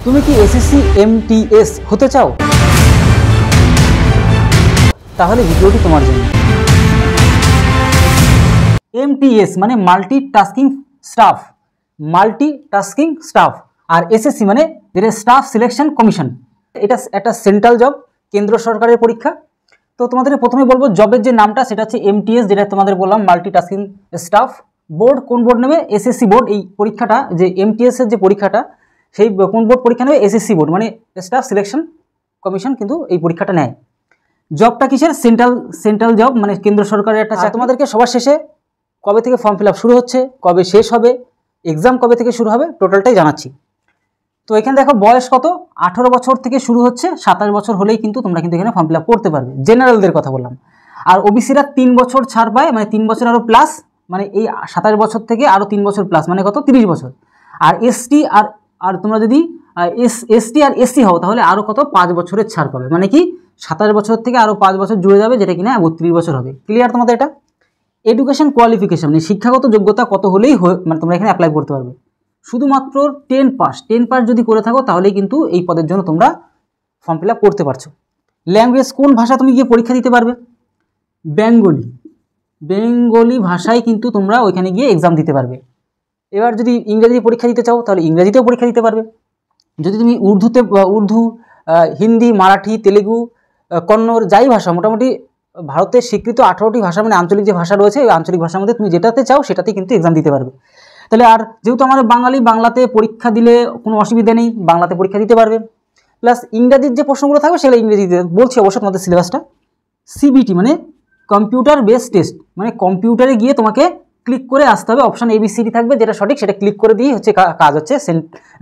তুমি কি SSC MTS হতে চাও? তাহলে ভিডিওটি তোমার জন্য। এমটিএস মানে মাল্টিটাস্কিং স্টাফ, আর এসএসসি মানে যেটা স্টাফ সিলেকশন কমিশন। এটা একটা সেন্ট্রাল জব, কেন্দ্র সরকারের পরীক্ষা। তো তোমাদের প্রথমে বলবো জবের যে নামটা সেটা হচ্ছে এমটিএস, যেটা তোমাদের বললাম মাল্টিটাস্কিং স্টাফ। বোর্ড কোন বোর্ড নেবে? SSC board. এই পরীক্ষাটা যে এমটিএস এর যে পরীক্ষাটা, সেই কোন বোর্ড পরীক্ষা নেবে? এসএসসি বোর্ড, মানে স্টাফ সিলেকশন কমিশন কিন্তু এই পরীক্ষাটা নেয়। জবটা কিসের? সেন্ট্রাল জব, মানে কেন্দ্র সরকারের একটা চাকরি। তোমাদেরকে সবার শেষে কবে থেকে ফর্ম ফিল আপ শুরু হচ্ছে, কবে শেষ হবে, এক্সাম কবে থেকে শুরু হবে, টোটালটাই জানাচ্ছি। তো এখানে দেখো বয়স কত, 18 বছর থেকে শুরু হচ্ছে, 27 বছর হলেই কিন্তু তোমরা কিন্তু এখানে ফর্ম ফিল আপ করতে পারবে। জেনারেলদের কথা বললাম। আর ওবিসিরা 3 বছর ছাড় পায়, মানে 3 বছর আরও প্লাস, মানে এই 27 বছর থেকে আরও 3 বছর প্লাস, মানে কত? 30 বছর। আর এসটি আর তোমরা যদি এসটি আর এসসি হও তাহলে আরও কত? 5 বছরের ছাড় পাবে, মানে কি 27 বছর থেকে আরও 5 বছর জুড়ে যাবে, যেটা কিনা 32 বছর হবে। ক্লিয়ার তোমাদের এটা? এডুকেশন কোয়ালিফিকেশন মানে শিক্ষাগত যোগ্যতা কত হলেই মানে তোমরা এখানে অ্যাপ্লাই করতে পারবে। শুধুমাত্র 10 পাস যদি করে থাকো তাহলেই কিন্তু এই পদের জন্য তোমরা ফর্ম ফিল আপ করতে পারছো। ল্যাঙ্গুয়েজ কোন ভাষা তুমি গিয়ে পরীক্ষা দিতে পারবে? বেঙ্গলি ভাষায় কিন্তু তোমরা ওইখানে গিয়ে এক্সাম দিতে পারবে। এবার যদি ইংরেজি পরীক্ষা দিতে চাও তাহলে ইংরেজিতেও পরীক্ষা দিতে পারবে। যদি তুমি উর্দু, হিন্দি, মারাঠি, তেলেগু, কন্নড়, যাই ভাষা, মোটামুটি ভারতের স্বীকৃত 18টি ভাষা, মানে আঞ্চলিক যে ভাষা রয়েছে, ওই আঞ্চলিক ভাষার মধ্যে তুমি যেটাতে চাও সেটাতে কিন্তু এক্সাম দিতে পারবে। তাহলে আর যেহেতু আমার বাংলাতে পরীক্ষা দিলে কোনো অসুবিধা নেই, বাংলাতে পরীক্ষা দিতে পারবে। প্লাস ইংরাজির যে প্রশ্নগুলো থাকবে সেগুলো ইংরেজিতে বলছি অবশ্য তোমাদের সিলেবাসটা। সিবিটি মানে কম্পিউটার বেস টেস্ট, মানে কম্পিউটারে গিয়ে তোমাকে ক্লিক করে আসতে হবে, অপশান এবিসিডি থাকবে, যেটা সঠিক সেটা ক্লিক করে দিয়ে হচ্ছে কাজ হচ্ছে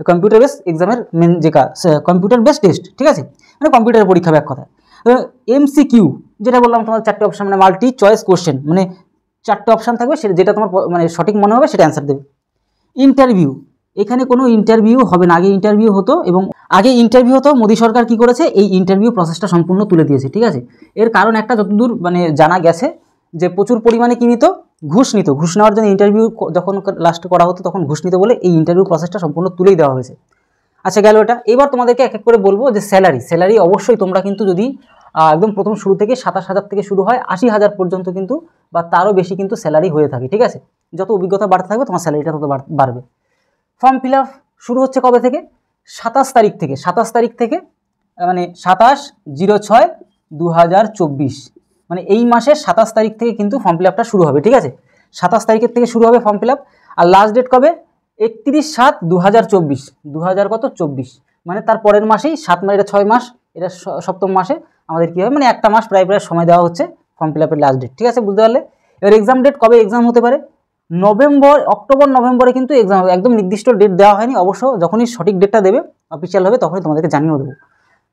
কম্পিউটার বেস এক্সামের মেন যে কাজ, কম্পিউটার বেস টেস্ট, ঠিক আছে? মানে কম্পিউটারের পরীক্ষা এক কথা। এমসিকিউ যেটা বললাম তোমার 4টে অপশান, মানে মাল্টি চয়েস কোশ্চেন, মানে 4টে অপশান থাকবে, সেটা যেটা তোমার মানে সঠিক মনে হবে সেটা অ্যান্সার দেবে। ইন্টারভিউ, এখানে কোনো ইন্টারভিউ হবে না, আগে ইন্টারভিউ হতো, এবং মোদী সরকার কি করেছে, এই ইন্টারভিউ প্রসেসটা সম্পূর্ণ তুলে দিয়েছে, ঠিক আছে? এর কারণ একটা, যতদূর মানে জানা গেছে যে প্রচুর পরিমাণে কি নিত? ঘুষ নেওয়ার জন্য ইন্টারভিউ যখন লাস্ট করা হতো তখন ঘুষ নিত বলে এই ইন্টারভিউ প্রসেসটা সম্পূর্ণ তুলেই দেওয়া হয়েছে। আচ্ছা, গেল এটা। এবার তোমাদেরকে এক এক করে বলবো যে স্যালারি অবশ্যই তোমরা কিন্তু যদি একদম প্রথম শুরু থেকে 27,000 থেকে শুরু হয়, 80,000 পর্যন্ত কিন্তু বা তারও বেশি কিন্তু স্যালারি হয়ে থাকে, ঠিক আছে? যত অভিজ্ঞতা বাড়তে থাকবে তোমার স্যালারিটা তত বাড়বে। ফর্ম ফিল আপ শুরু হচ্ছে কবে থেকে? 27 তারিখ থেকে, মানে 27/06/2024, মানে এই মাসের 27 তারিখ থেকে কিন্তু ফর্ম ফিল আপটা শুরু হবে, ঠিক আছে? 27 তারিখের থেকে শুরু হবে ফর্ম ফিল আপ। আর লাস্ট ডেট কবে? 31/7/2024, 2024, মানে তার পরের মাসেই 7 মাস, এটা 6 মাস, এটা 7ম মাসে আমাদের কী হবে, মানে একটা মাস প্রায় সময় দেওয়া হচ্ছে ফর্ম ফিল আপের লাস্ট ডেট, ঠিক আছে? বুঝতে পারলে? এবার এক্সাম ডেট কবে এক্সাম হতে পারে? অক্টোবর নভেম্বরে কিন্তু এক্সাম হবে, একদম নির্দিষ্ট ডেট দেওয়া হয়নি, অবশ্য যখনই সঠিক ডেটটা দেবে অফিসিয়াল হবে তখনই তোমাদেরকে জানিয়ে দেবো।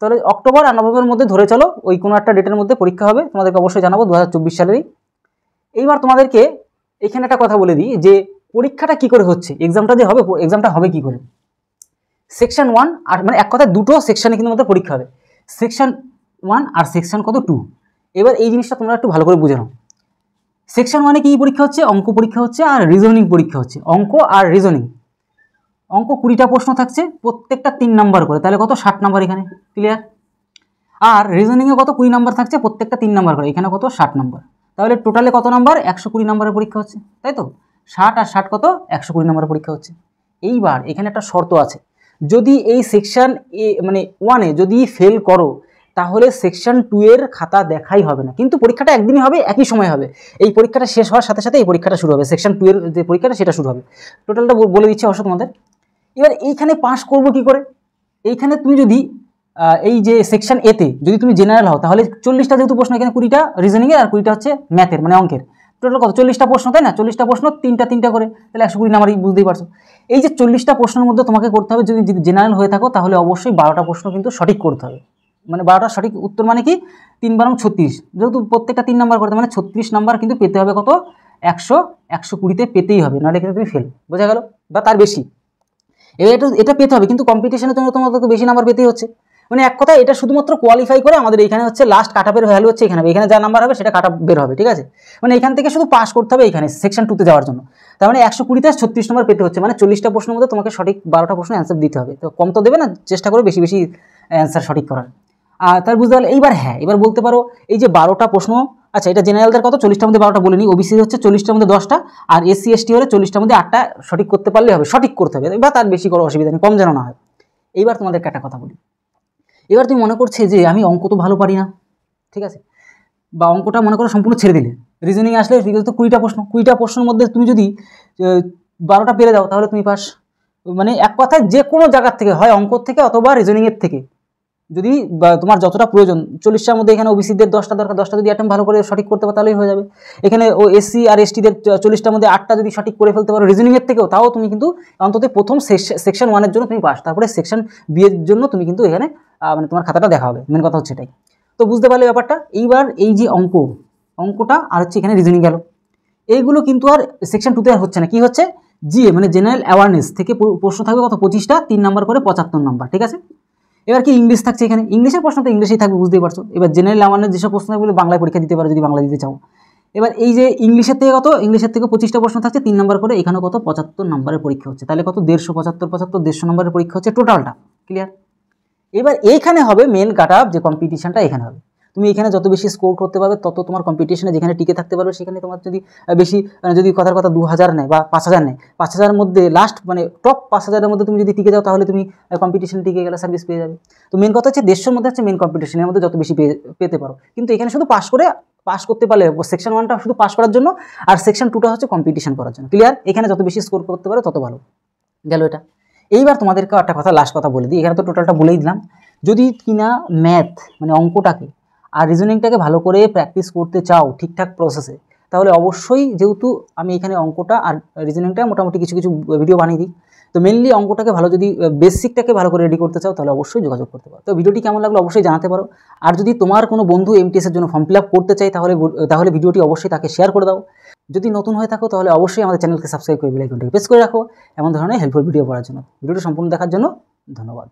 তাহলে অক্টোবর আর নভেম্বরের মধ্যে ধরে চলো, ওই কোনো একটা ডেটের মধ্যে পরীক্ষা হবে, তোমাদেরকে অবশ্যই জানাবো 2024 সালেরই। এইবার তোমাদেরকে এখানে একটা কথা বলে দিই যে পরীক্ষাটা কি করে হচ্ছে, এক্সামটা হবে কি করে। সেকশন 1 আর মানে এক কথায় দুটো সেকশনে কিন্তু আমাদের পরীক্ষা হবে, সেকশন 1 আর সেকশন 2। এবার এই জিনিসটা তোমরা একটু ভালো করে বুঝে নাও। সেকশন 1-এ কী পরীক্ষা হচ্ছে? অঙ্ক পরীক্ষা হচ্ছে আর রিজনিং পরীক্ষা হচ্ছে। অঙ্ক 20টা প্রশ্ন থাকছে, প্রত্যেকটা 3 নাম্বার করে, তাহলে কত? 60 নাম্বার এখানে। ক্লিয়ার? আর রিজনিংয়ে কত? 20 নাম্বার থাকছে, প্রত্যেকটা 3 নাম্বার করে, এখানে কত? 60 নাম্বার। তাহলে টোটালে কত নাম্বার? 120 নাম্বারের পরীক্ষা হচ্ছে, তাই তো? 60 আর 60 কত? 120 নাম্বারের পরীক্ষা হচ্ছে। এইবার এখানে একটা শর্ত আছে, যদি এই সেকশন মানে 1-এ যদি ফেল করো তাহলে সেকশন 2 এর খাতা দেখাই হবে না, কিন্তু পরীক্ষাটা একদিনই হবে, একই সময় হবে। এই পরীক্ষাটা শেষ হওয়ার সাথে সাথে এই পরীক্ষাটা শুরু হবে, সেকশন 2 এর যে পরীক্ষাটা সেটা শুরু হবে। টোটালটা বলে দিচ্ছি অবশ্য তোমাদের। এবার এইখানে পাস করবো কি করে? এইখানে তুমি যদি এই যে সেকশন এতে যদি তুমি জেনারেল হও তাহলে 40টা যেহেতু প্রশ্ন, এখানে 20টা রিজনিংয়ের আর 20টা হচ্ছে ম্যাথের, মানে অঙ্কের। টোটাল কত? 40টা প্রশ্ন, তাই না? 40টা প্রশ্ন 3টা করে, তাহলে 120 নাম্বারই, বুঝতেই পারছো। এই যে 40টা প্রশ্নের মধ্যে তোমাকে করতে হবে, যদি জেনারেল হয়ে থাকো তাহলে অবশ্যই 12টা প্রশ্ন কিন্তু সঠিক করতে হবে, মানে 12টা সঠিক উত্তর, মানে কি 3 × 36, যেহেতু প্রত্যেকটা 3 নাম্বার করতে, মানে 36 নাম্বার কিন্তু পেতে হবে। কত? 120-তে পেতেই হবে, নাহলে কিন্তু তুমি ফেল, বোঝা গেল? বা তার বেশি। এটা পেতে হবে, কিন্তু কম্পিটিশনের জন্য তোমাদেরকে বেশি নাম্বার পেতেই হচ্ছে। মানে এক কথায় এটা শুধুমাত্র কোয়ালিফাই করে আমাদের এখানে হচ্ছে লাস্ট কাট অফের ভ্যালু হচ্ছে এখানে, এখানে যা নাম্বার হবে সেটা কাট অফ বের হবে, ঠিক আছে। মানে এখান থেকে শুধু পাস করতে হবে এখানে সেকশন 2 তে যাওয়ার জন্য। তার মানে 120তে 36 নম্বর পেতে হচ্ছে, মানে 40টা প্রশ্নের মধ্যে তোমাকে সঠিক 12টা প্রশ্ন অ্যান্সার দিতে হবে। তো কম তো দেবে না, চেষ্টা করো বেশি বেশি অ্যান্সার সঠিক করার। আর তার বুঝতে পারলে এইবার হ্যাঁ, এবার বলতে পারো এই যে 12টা প্রশ্ন, আচ্ছা এটা জেনারেলদের কত 40টার মধ্যে 12টা বলিনি, ওবিসি হচ্ছে 40টার মধ্যে 10টা, আর এসসি এসটি হলে 40টার মধ্যে 8টা সঠিক করতে পারলে হবে, সঠিক করতে হবে, বা তার বেশি করো অসুবিধা নেই, কম যেন না হয়। এইবার তোমাদেরকে একটা কথা বলি, এবার তুমি মনে করছে যে আমি অঙ্ক তো ভালো পারি না, ঠিক আছে, বা অঙ্কটা মনে করো সম্পূর্ণ ছেড়ে দিলে, রিজনিং আসলে তো 20টা প্রশ্ন, 20টা প্রশ্নের মধ্যে তুমি যদি 12টা পেরে যাও তাহলে তুমি পাস। মানে এক কথায় যে কোনো জায়গার থেকে, হয় অঙ্কর থেকে অথবা রিজনিংয়ের থেকে, যদি তোমার যতটা প্রয়োজন 40টার মধ্যে এখানে ওবিসিদের 10টা দরকার, 10টা যদি অ্যাটেম্প ভালো করে সঠিক করতে পারো তাহলেই হয়ে যাবে। এখানে ও এসসি আর এসটিদের 40টার মধ্যে 8টা যদি সঠিক করে ফেলতে পারো রিজনিংয়ের থেকেও, তাও তুমি কিন্তু অন্তত প্রথম সেকশন 1-এর জন্য তুমি পাস, তারপরে সেকশন বি এর জন্য তুমি কিন্তু এখানে মানে তোমার খাতাটা দেখা হবে, মেন কথা হচ্ছে এটাই। তো বুঝতে পারলে ব্যাপারটা। এইবার এই যে অঙ্কটা আর হচ্ছে এখানে রিজনিং গেল, এইগুলো কিন্তু আর সেকশন 2তে আর হচ্ছে না, কি হচ্ছে জিএ মানে জেনারেল অ্যাওয়ারনেস থেকে প্রশ্ন থাকবে কত 25টা, 3 নাম্বার করে 75 নাম্বার, ঠিক আছে। এবার কি ইংলিশ থাকছে এখানে, ইংলিশের প্রশ্ন তো ইংলিশেই থাকবে, বুঝতেই পারছো। এবার জেনারেল অ্যাওয়ারনেস যেসব প্রশ্ন থাকবে বাংলায় পরীক্ষা দিতে পারো যদি বাংলা দিতে চাও। এবার এই যে ইংলিশের থেকে কত, ইংলিশের থেকে 25টা প্রশ্ন থাকছে 3 নাম্বার করে, এখানে কত 75 নাম্বারের পরীক্ষা হচ্ছে, তাহলে কত 150 নম্বরের পরীক্ষা হচ্ছে টোটালটা, ক্লিয়ার। এবার এইখানে হবে মেন কাট অফ, যে কম্পিটিশনটা এখানে হবে। তুমি এখানে যত বেশি স্কোর করতে পারবে তত তোমার কম্পিটিশনে যেখানে টিকে থাকতে পারবে, সেখানে তোমার যদি বেশি যদি কথার কথা 2000 নেয় বা 5000 নেয়, 5000-এর মধ্যে লাস্ট মানে টপ 5000-এর মধ্যে তুমি যদি টিকে যাও তাহলে তুমি কম্পিটিশনে টিকে গেলে সার্ভিস পেয়ে যাবে। তো মেন কথা হচ্ছে 150-এর মধ্যে হচ্ছে মেন কম্পিটিশনের মধ্যে যত বেশি পেতে পারো, কিন্তু এখানে শুধু পাস করতে পারলে, সেকশন 1টা শুধু পাস করার জন্য, আর সেকশন 2টা হচ্ছে কম্পিটিশন করার জন্য, ক্লিয়ার। এখানে যত বেশি স্কোর করতে পারো তত ভালো গেল এটা। এইবার তোমাদেরকে একটা কথা, লাস্ট কথা বলে দিই, এখানে তো টোটালটা বলেই দিলাম। যদি কিনা ম্যাথ মানে অঙ্কটাকে আর রিজনিংটাকে ভালো করে প্র্যাকটিস করতে চাও ঠিকঠাক প্রসেসে, তাহলে অবশ্যই, যেহেতু আমি এখানে অঙ্কটা আর রিজনিংটা মোটামুটি কিছু কিছু ভিডিও বানিয়ে দিই, তো মেনলি অঙ্কটাকে ভালো, যদি বেসিকটাকে ভালো করে রেডি করতে চাও তাহলে অবশ্যই যোগাযোগ করতে পারো। তো ভিডিওটি কেমন লাগলো অবশ্যই জানাতে পারো। আর যদি তোমার কোনো বন্ধু এমটিএসের জন্য ফর্ম ফিল আপ করতে চাই তাহলে ভিডিওটি অবশ্যই তাকে শেয়ার করে দাও। যদি নতুন হয়ে থাকো তাহলে অবশ্যই আমাদের চ্যানেলকে সাবস্ক্রাইব করে বেল আইকনটাকে প্রেস করে রাখো এমন ধরনের হেল্পফুল ভিডিও পড়ার জন্য। ভিডিওটি সম্পূর্ণ দেখার জন্য ধন্যবাদ।